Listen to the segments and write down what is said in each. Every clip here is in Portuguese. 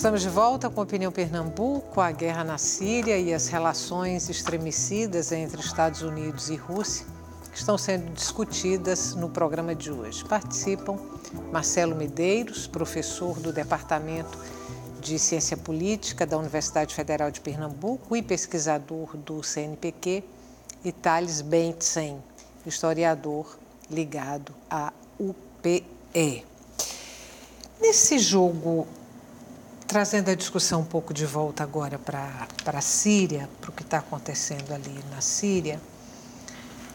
Estamos de volta com a Opinião Pernambuco, a guerra na Síria e as relações estremecidas entre Estados Unidos e Rússia, que estão sendo discutidas no programa de hoje. Participam Marcelo Medeiros, professor do Departamento de Ciência Política da Universidade Federal de Pernambuco e pesquisador do CNPq, e Thales Bentsen, historiador ligado à UPE. Nesse jogo, trazendo a discussão um pouco de volta agora para a Síria, para o que está acontecendo ali na Síria,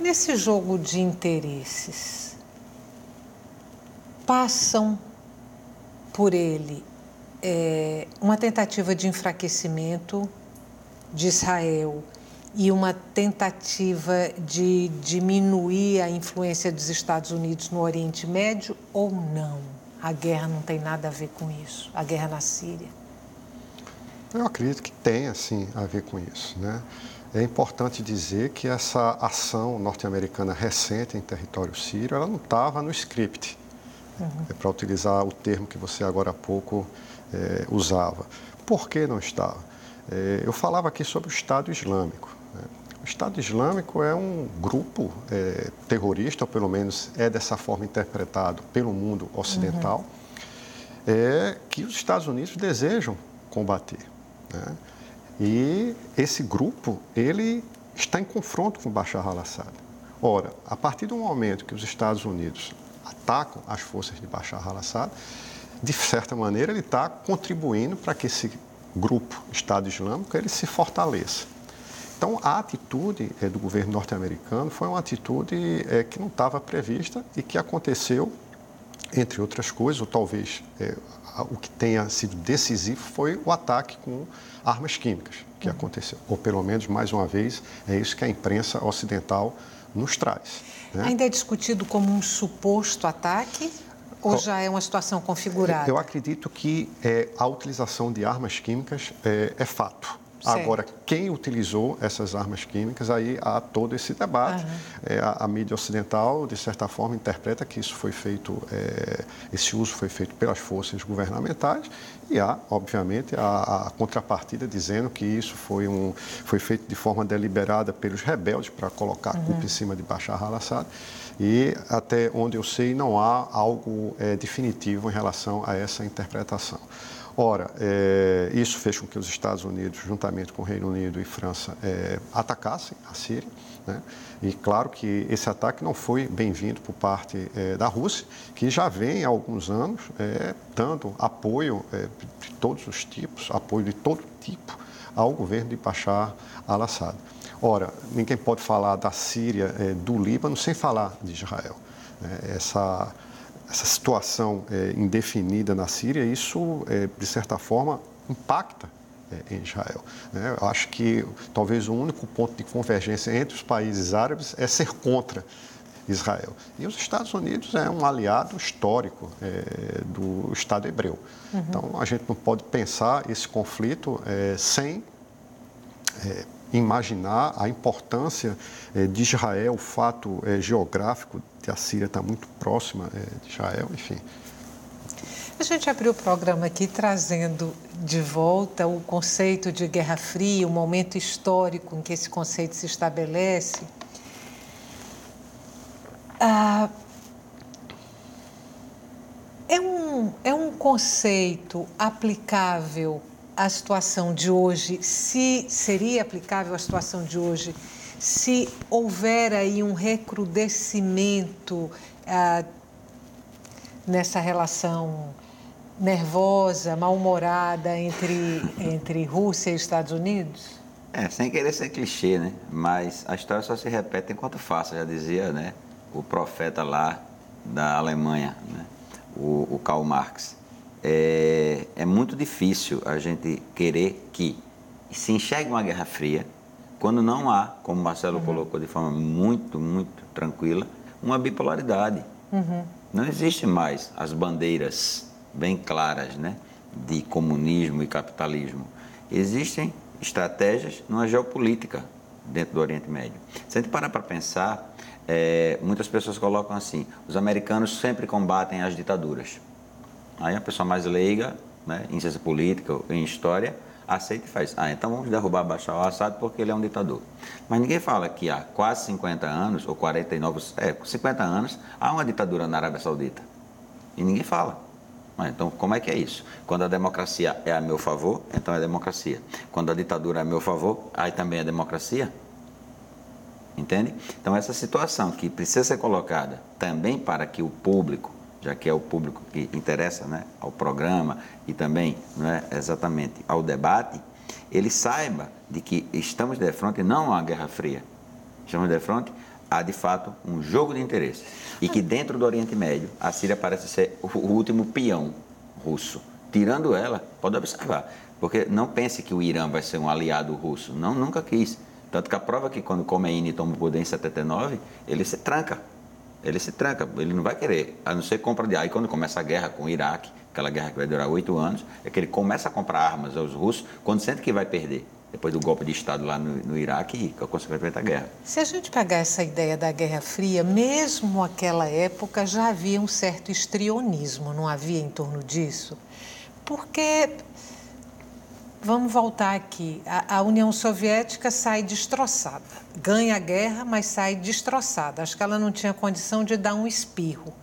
nesse jogo de interesses, passam por ele uma tentativa de enfraquecimento de Israel e uma tentativa de diminuir a influência dos Estados Unidos no Oriente Médio ou não? A guerra não tem nada a ver com isso, a guerra na Síria. Eu acredito que tem, sim, a ver com isso, né? É importante dizer que essa ação norte-americana recente em território sírio, ela não estava no script, para utilizar o termo que você agora há pouco usava. Por que não estava? Eu falava aqui sobre o Estado Islâmico, né? O Estado Islâmico é um grupo terrorista, ou pelo menos é dessa forma interpretado pelo mundo ocidental, que os Estados Unidos desejam combater, né? E esse grupo, ele está em confronto com Bashar al-Assad. Ora, a partir do momento que os Estados Unidos atacam as forças de Bashar al-Assad, de certa maneira ele está contribuindo para que esse grupo Estado Islâmico ele se fortaleça. Então, a atitude do governo norte-americano foi uma atitude que não estava prevista e que aconteceu, entre outras coisas, ou talvez o que tenha sido decisivo foi o ataque com armas químicas que aconteceu. Ou, pelo menos, mais uma vez, é isso que a imprensa ocidental nos traz, né? Ainda é discutido como um suposto ataque ou já é uma situação configurada? Eu acredito que a utilização de armas químicas é fato. Certo. Agora, quem utilizou essas armas químicas, aí há todo esse debate. A mídia ocidental, de certa forma, interpreta que isso foi feito, esse uso foi feito pelas forças governamentais e há, obviamente, a contrapartida dizendo que isso foi feito de forma deliberada pelos rebeldes para colocar a culpa em cima de Bashar al-Assad. E, até onde eu sei, não há algo definitivo em relação a essa interpretação. Ora, isso fez com que os Estados Unidos, juntamente com o Reino Unido e França, atacassem a Síria, né? E claro que esse ataque não foi bem-vindo por parte da Rússia, que já vem há alguns anos dando apoio de todos os tipos, apoio de todo tipo ao governo de Bashar al-Assad. Ora, ninguém pode falar da Síria, do Líbano, sem falar de Israel, né? Essa situação indefinida na Síria, isso, de certa forma, impacta em Israel, né? Eu acho que talvez o único ponto de convergência entre os países árabes é ser contra Israel. E os Estados Unidos é um aliado histórico do Estado hebreu. Então, a gente não pode pensar esse conflito sem imaginar a importância de Israel, o fato geográfico de a Síria estar muito próxima de Israel, enfim. A gente abriu o programa aqui trazendo de volta o conceito de Guerra Fria, o momento histórico em que esse conceito se estabelece. É um conceito aplicável à situação de hoje, se seria aplicável à situação de hoje, se houver aí um recrudescimento nessa relação nervosa, mal-humorada entre Rússia e Estados Unidos? Sem querer ser clichê, né? Mas a história só se repete enquanto faça, já dizia, né, o profeta lá da Alemanha, né, o Karl Marx. É muito difícil a gente querer que se enxergue uma Guerra Fria quando não há, como o Marcelo colocou de forma muito, muito tranquila, uma bipolaridade. Não existe mais as bandeiras bem claras, né, de comunismo e capitalismo. Existem estratégias numa geopolítica dentro do Oriente Médio. Se a gente parar para pensar, muitas pessoas colocam assim: os americanos sempre combatem as ditaduras. Aí a pessoa mais leiga né, em ciência política, em história, aceita e faz. Então vamos derrubar Bashar al-Assad porque ele é um ditador. Mas ninguém fala que há quase 50 anos, ou 49, 50 anos, há uma ditadura na Arábia Saudita. E ninguém fala. Então, como é que é isso? Quando a democracia é a meu favor, então é democracia. Quando a ditadura é a meu favor, aí também é democracia. Entende? Então, essa situação que precisa ser colocada também para que o público, já que é o público que interessa, né, ao programa e também, né, exatamente ao debate, ele saiba de que estamos de frente não a uma guerra fria, estamos de frente a, de fato, um jogo de interesses. E que dentro do Oriente Médio, a Síria parece ser o último peão russo. Tirando ela, pode observar, porque não pense que o Irã vai ser um aliado russo. Não, nunca quis. Tanto que a prova é que quando Khomeini toma o poder em 79, ele se tranca. Ele não vai querer, a não ser compra de... Aí quando começa a guerra com o Iraque, aquela guerra que vai durar 8 anos, é que ele começa a comprar armas aos russos quando sente que vai perder. Depois do golpe de Estado lá no Iraque e, consequentemente, a guerra. Se a gente pegar essa ideia da Guerra Fria, mesmo naquela época já havia um certo histrionismo, não havia em torno disso? Porque, vamos voltar aqui, a União Soviética sai destroçada, ganha a guerra, mas sai destroçada. Acho que ela não tinha condição de dar um espirro.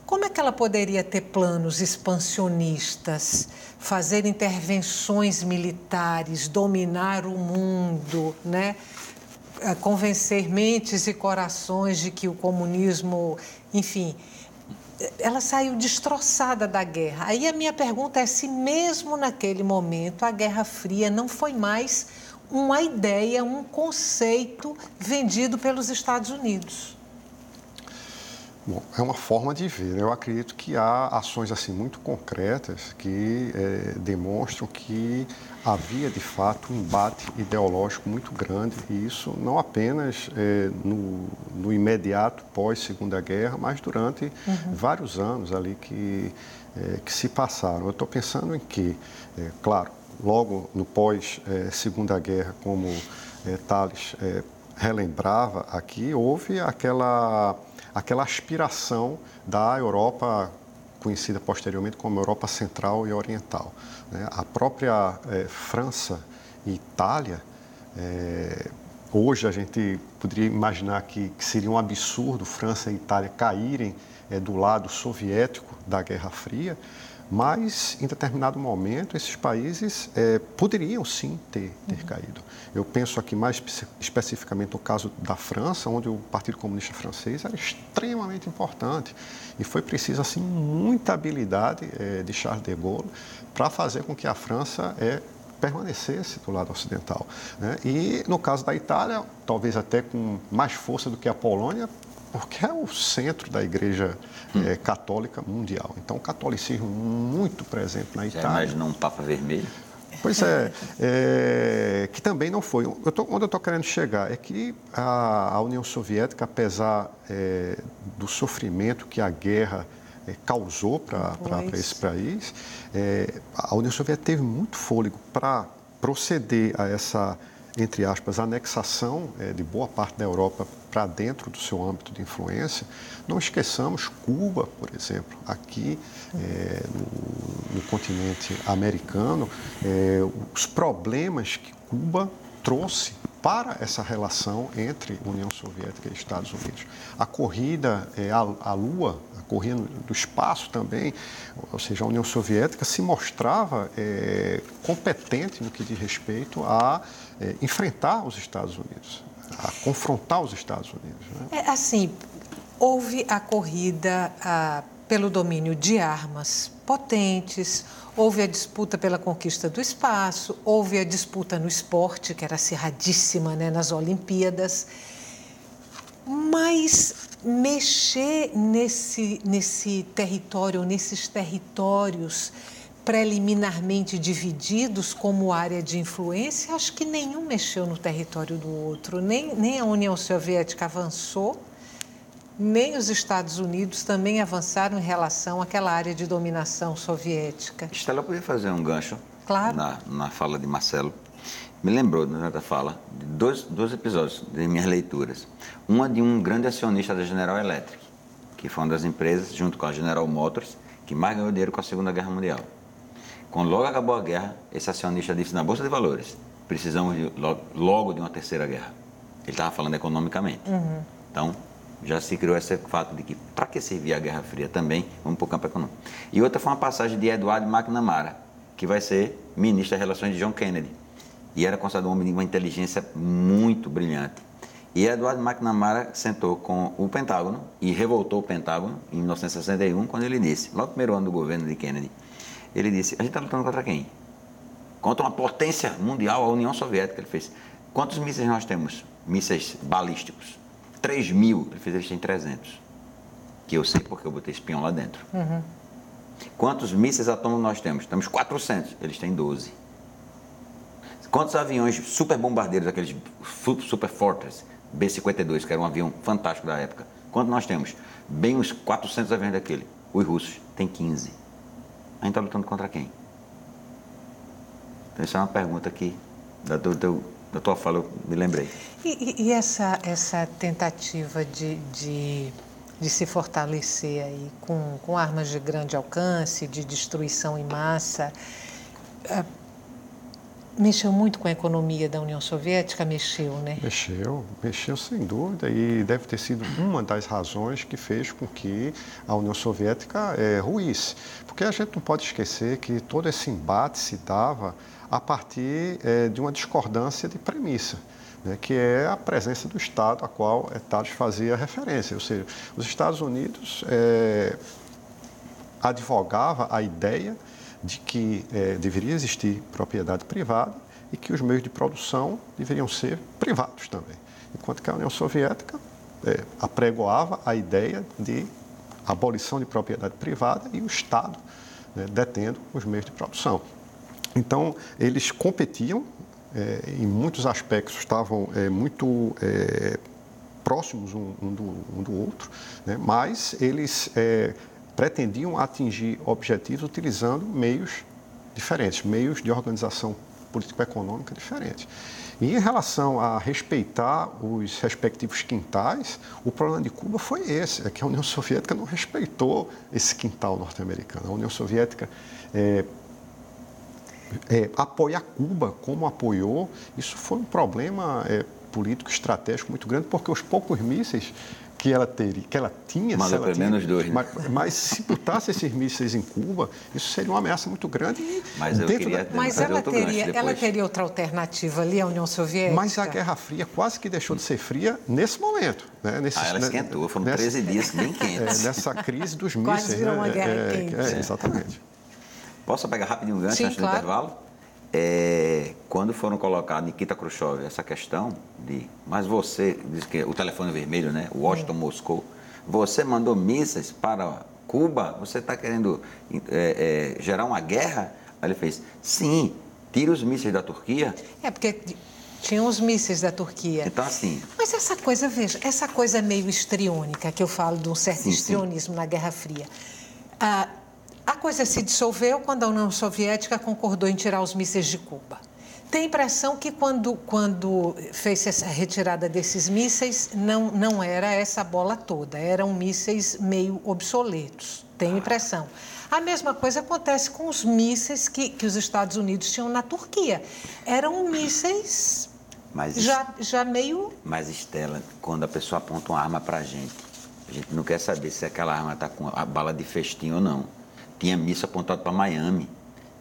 Como é que ela poderia ter planos expansionistas, fazer intervenções militares, dominar o mundo, né? Convencer mentes e corações de que o comunismo, enfim, ela saiu destroçada da guerra. Aí a minha pergunta é se mesmo naquele momento a Guerra Fria não foi mais uma ideia, um conceito vendido pelos Estados Unidos. Bom, é uma forma de ver. Eu acredito que há ações assim muito concretas que demonstram que havia de fato um embate ideológico muito grande, e isso não apenas no imediato pós-Segunda Guerra, mas durante vários anos ali que se passaram. Eu estou pensando em que, claro, logo no pós-Segunda Guerra, como Tales relembrava aqui, houve aquela aspiração da Europa, conhecida posteriormente como Europa Central e Oriental. A própria França e Itália, hoje a gente poderia imaginar que seria um absurdo França e Itália caírem do lado soviético da Guerra Fria, mas em determinado momento esses países poderiam sim ter caído. Eu penso aqui mais especificamente no caso da França, onde o Partido Comunista Francês era extremamente importante e foi preciso assim muita habilidade de Charles de Gaulle para fazer com que a França permanecesse do lado ocidental, né? E no caso da Itália, talvez até com mais força do que a Polônia, porque é o centro da Igreja católica mundial. Então, o catolicismo muito presente na Itália. Já imaginou um Papa Vermelho? Pois que também não foi. Onde eu estou querendo chegar é que a União Soviética, apesar do sofrimento que a guerra causou para esse país, a União Soviética teve muito fôlego para proceder a essa, entre aspas, anexação de boa parte da Europa para dentro do seu âmbito de influência. Não esqueçamos Cuba, por exemplo, aqui no continente americano, os problemas que Cuba trouxe para essa relação entre União Soviética e Estados Unidos. A corrida à Lua, a corrida do espaço também, ou seja, a União Soviética se mostrava competente no que diz respeito a enfrentar os Estados Unidos, a confrontar os Estados Unidos, né? Assim, houve a corrida pelo domínio de armas potentes, houve a disputa pela conquista do espaço, houve a disputa no esporte, que era acirradíssima, né, nas Olimpíadas. Mas mexer nesse território, nesses territórios preliminarmente divididos como área de influência, acho que nenhum mexeu no território do outro. Nem a União Soviética avançou, nem os Estados Unidos também avançaram em relação àquela área de dominação soviética. Estela, eu podia fazer um gancho, claro, na fala de Marcelo. Me lembrou, na fala, de dois episódios de minhas leituras. Uma de um grande acionista da General Electric, que foi uma das empresas, junto com a General Motors, que mais ganhou dinheiro com a Segunda Guerra Mundial. Quando logo acabou a guerra, esse acionista disse na Bolsa de Valores, precisamos logo de uma terceira guerra. Ele estava falando economicamente. Então, já se criou esse fato de que, para que servia a Guerra Fria também, vamos para o campo econômico. E outra foi uma passagem de Edward McNamara, que vai ser ministro das Relações de John Kennedy. E era considerado um homem de uma inteligência muito brilhante. E Edward McNamara sentou com o Pentágono e revoltou o Pentágono em 1961, quando ele disse, logo no primeiro ano do governo de Kennedy, ele disse, a gente está lutando contra quem? Contra uma potência mundial, a União Soviética. Ele fez, quantos mísseis nós temos? Mísseis balísticos. 3.000. Ele fez, eles têm 300. Que eu sei porque eu botei espião lá dentro. Quantos mísseis atômicos nós temos? Temos 400. Eles têm 12. Quantos aviões super bombardeiros, aqueles Super Fortress, B-52, que era um avião fantástico da época? Quanto nós temos? Bem uns 400 aviões daquele. Os russos têm 15. A gente está lutando contra quem? Então, isso é uma pergunta que, da tua fala, eu me lembrei. E essa tentativa de se fortalecer aí com armas de grande alcance, de destruição em massa, mexeu muito com a economia da União Soviética? Mexeu, né? Mexeu sem dúvida, e deve ter sido uma das razões que fez com que a União Soviética ruísse. Porque a gente não pode esquecer que todo esse embate se dava a partir de uma discordância de premissa, né, que é a presença do Estado, a qual Tales fazia referência. Ou seja, os Estados Unidos advogava a ideia de que deveria existir propriedade privada e que os meios de produção deveriam ser privados também. Enquanto que a União Soviética apregoava a ideia de abolição de propriedade privada e o Estado, né, detendo os meios de produção. Então, eles competiam, em muitos aspectos estavam muito próximos um do outro, né, mas eles pretendiam atingir objetivos utilizando meios diferentes, meios de organização político-econômica diferentes. E em relação a respeitar os respectivos quintais, o problema de Cuba foi esse, é que a União Soviética não respeitou esse quintal norte-americano. A União Soviética apoiar Cuba como apoiou, isso foi um problema político estratégico muito grande, porque os poucos mísseis que ela tinha, mas pelo menos dois, né? mas se botasse esses mísseis em Cuba, isso seria uma ameaça muito grande. Mas ela teria outra alternativa ali, a União Soviética? Mas a Guerra Fria quase que deixou de ser fria nesse momento. Né? Ela esquentou, foram 13 dias bem quentes. Nessa crise dos mísseis. Quase virou uma guerra quente. Exatamente. Posso pegar rapidinho um gancho antes do intervalo? Quando foram colocar Nikita Khrushchev essa questão de, mas você, diz que o telefone vermelho, né? Washington, Moscou, você mandou mísseis para Cuba, você está querendo gerar uma guerra? Aí ele fez, sim, tira os mísseis da Turquia. Porque tinham os mísseis da Turquia. Então, assim... Mas essa coisa, veja, essa coisa meio histriônica, que eu falo de um certo histrionismo na Guerra Fria. A coisa se dissolveu quando a União Soviética concordou em tirar os mísseis de Cuba. Tem a impressão que quando fez essa retirada desses mísseis, não era essa bola toda, eram mísseis meio obsoletos, tenho a impressão. A mesma coisa acontece com os mísseis que os Estados Unidos tinham na Turquia. Eram mísseis já meio... Mas, Estela, quando a pessoa aponta uma arma para a gente não quer saber se aquela arma está com a bala de festim ou não. Tinha míssil apontado para Miami,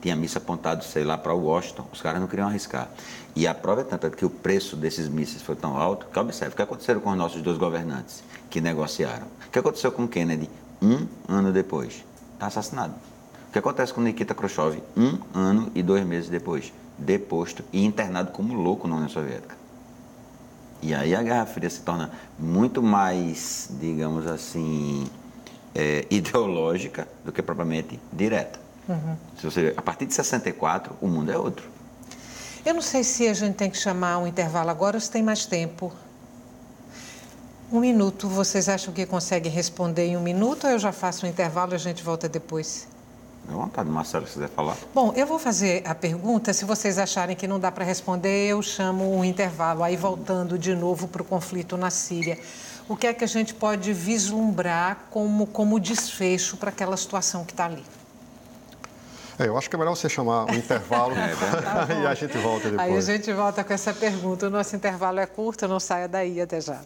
tinha míssil apontado, sei lá, para Washington. Os caras não queriam arriscar. E a prova é tanta que o preço desses mísseis foi tão alto que, observe, o que aconteceu com os nossos dois governantes que negociaram? O que aconteceu com Kennedy 1 ano depois? Está assassinado. O que acontece com Nikita Khrushchev 1 ano e 2 meses depois? Deposto e internado como louco na União Soviética. E aí a Guerra Fria se torna muito mais, digamos assim... ideológica do que propriamente direta. Se você, a partir de 64, o mundo é outro. Eu não sei se a gente tem que chamar um intervalo agora ou se tem mais tempo. 1 minuto, vocês acham que conseguem responder em 1 minuto ou eu já faço um intervalo e a gente volta depois? Dá vontade, Marcelo, se quiser falar. Bom, eu vou fazer a pergunta, se vocês acharem que não dá para responder, eu chamo um intervalo. Aí voltando de novo para o conflito na Síria. O que é que a gente pode vislumbrar como desfecho para aquela situação que está ali? Eu acho que é melhor você chamar o intervalo e a gente volta depois. Aí a gente volta com essa pergunta. O nosso intervalo é curto, não saia daí, até já.